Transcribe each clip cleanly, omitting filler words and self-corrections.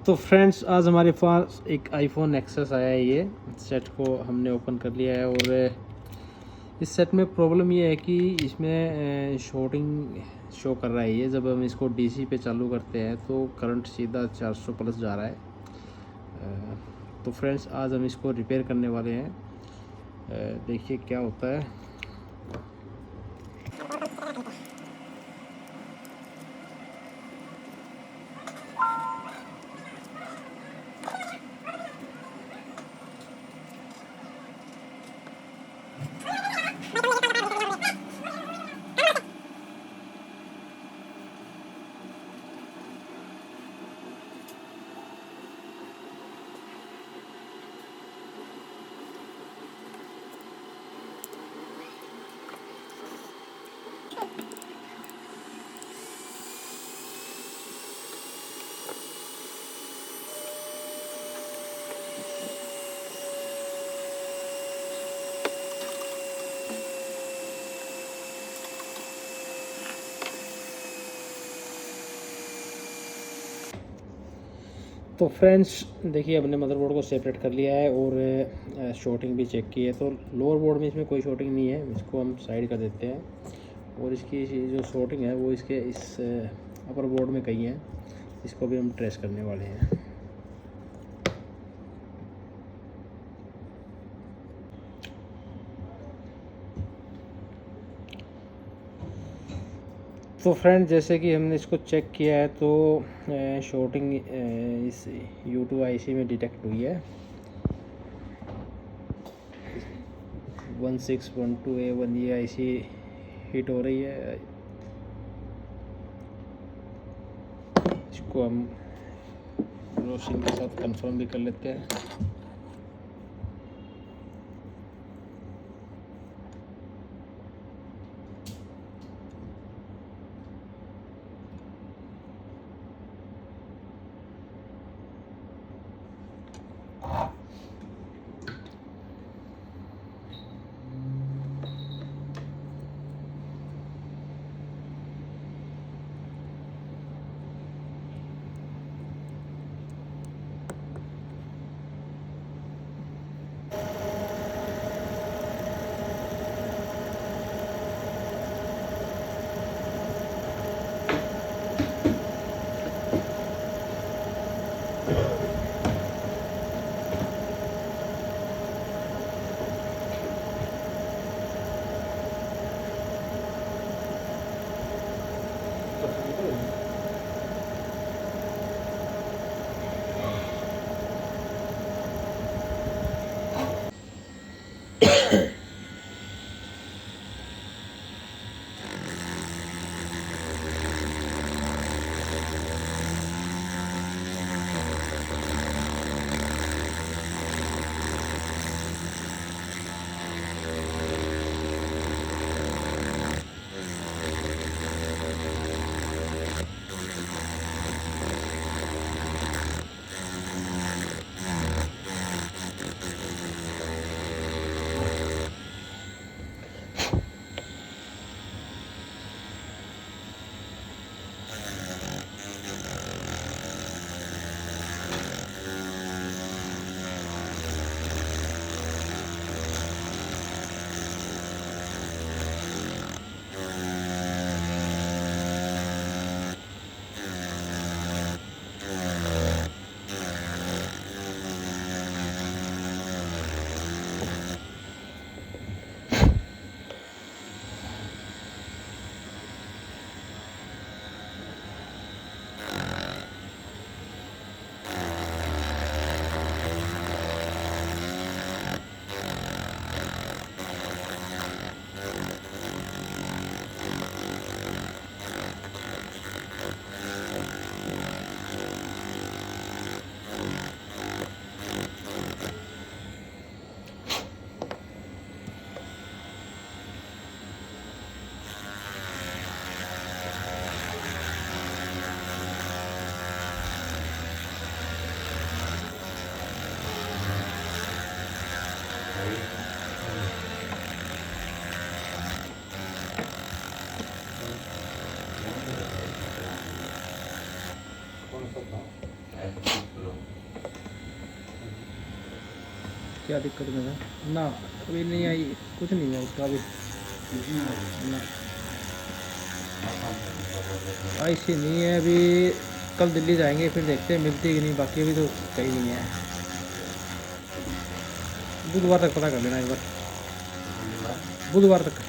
तो फ्रेंड्स आज हमारे पास एक आईफोन नेक्सस आया है। ये सेट को हमने ओपन कर लिया है और इस सेट में प्रॉब्लम ये है कि इसमें शॉर्टिंग शो कर रहा है। ये जब हम इसको डीसी पे चालू करते हैं तो करंट सीधा 400 प्लस जा रहा है। तो फ्रेंड्स आज हम इसको रिपेयर करने वाले हैं। देखिए क्या होता है। तो फ्रेंड्स देखिए हमने मदरबोर्ड को सेपरेट कर लिया है और शॉर्टिंग भी चेक की है। तो लोअर बोर्ड में इसमें कोई शॉर्टिंग नहीं है। इसको हम साइड कर देते हैं और इसकी जो शॉर्टिंग है वो इसके इस अपर बोर्ड में कहीं है। इसको भी हम ट्रेस करने वाले हैं। तो फ्रेंड जैसे कि हमने इसको चेक किया है तो शॉर्टिंग इस U2 IC में डिटेक्ट हुई है। 1612A1 ये IC हिट हो रही है। इसको हम रोशन के साथ कंफर्म भी कर लेते हैं। क्या दिक्कत में था ना? अभी नहीं आई, कुछ नहीं है उसका अभी ना। ऐसी नहीं है अभी। कल दिल्ली जाएंगे फिर देखते हैं मिलती है कि नहीं, बाकी अभी तो कहीं नहीं है। बुधवार तक पता कर लेना एक बार, बुधवार तक।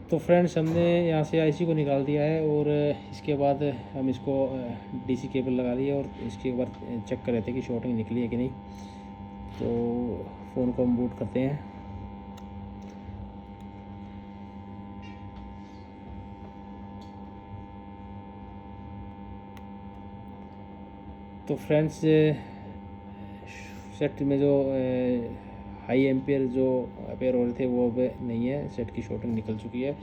तो फ्रेंड्स हमने यहाँ से आईसी को निकाल दिया है और इसके बाद हम इसको डीसी केबल लगा लिए और इसके बाद चेक कर रहे थे कि शॉर्टिंग निकली है कि नहीं। तो फ़ोन को हम बूट करते हैं। तो फ्रेंड्स सेट में जो हाई एम्पेयर जो अपेयर हो रहे थे वो अब नहीं है, सेट की शॉर्टिंग निकल चुकी है।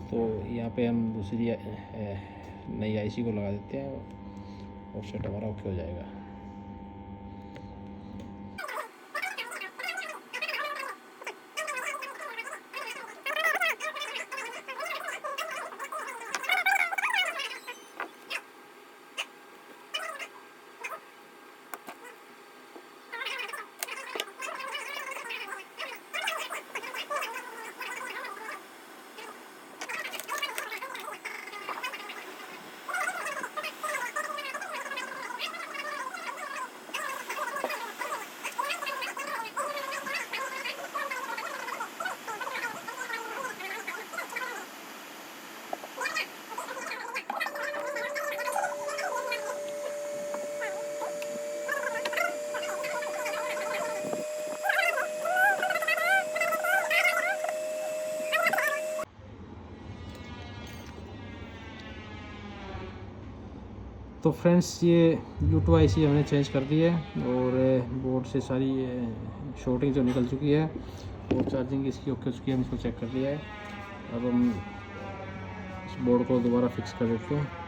तो यहाँ पे हम दूसरी नई आईसी को लगा देते हैं और सेट हमारा ओके हो जाएगा। तो फ्रेंड्स ये यूट्यूब आईसी हमने चेंज कर दी है और बोर्ड से सारी शॉर्टिंग जो निकल चुकी है और चार्जिंग इसकी ओके हो चुकी है। हम इसको चेक कर लिया है। अब हम इस बोर्ड को दोबारा फिक्स कर देते हैं।